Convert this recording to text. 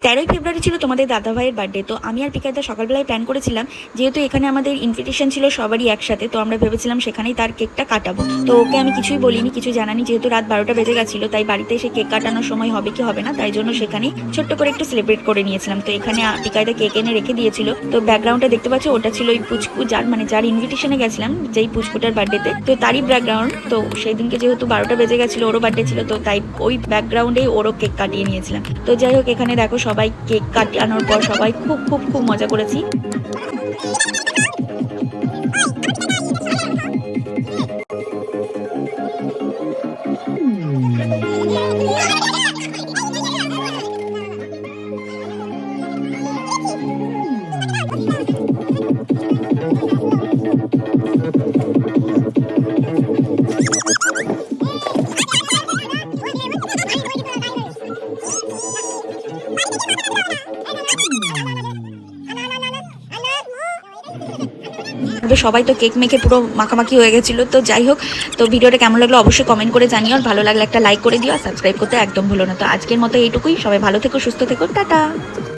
13ই ফেব্রুয়ারি ছিল তোমাদের দাদাভাইয়ের বার্থডে। তো আমি আর পিকাইদা সকালবেলায় প্ল্যান করেছিলাম, যেহেতু এখানে আমাদের ইনভিটেশন ছিল সবারই একসাথে, তো আমরা ভেবেছিলাম সেখানেই তার কেকটা কাটাবো। তো ওকে আমি কিছুই বলিনি, কিছু জানানি, যেহেতু রাত 12টা বেজে গেছিলো, তাই বাড়িতে এসে কেক কাটানোর সময় হবে কি হবে না, তাই জন্য সেখানেই ছোট্ট করে একটু সেলিব্রেট করে নিয়েছিলাম। তো এখানে পিকাইদা কেক এনে রেখে দিয়েছিল। তো ব্যাকগ্রাউন্ডটা দেখতে পাচ্ছ, ওটা ছিল ওই পুচকু, যার ইনভিটেশনে গেছিলাম, যেই পুচকুটার বার্থডেতে, তো তারই ব্যাকগ্রাউন্ড। তো সেই দিনকে যেহেতু 12টা বেজে গেছিলো, ওরও বার্থডে ছিল, তো তাই ওই ব্যাকগ্রাউন্ডেই ওরও কেক কাটিয়ে নিয়েছিলাম। তো যাই হোক, এখানে দেখো সবাই কেক কাটানোর পর সবাই খুব খুব খুব মজা করেছি। সবাই তো কেক মেখে পুরো মাখামাখি হয়ে গেছিলো। তো যাই হোক, তো ভিডিওটা কেমন লাগলো অবশ্যই কমেন্ট করে জানিও, আর ভালো লাগলে একটা লাইক করে দিও, আর সাবস্ক্রাইব করতে একদম ভুলো না। তো আজকের মতো এইটুকুই, সবাই ভালো থেকো, সুস্থ থেকো, টাটা।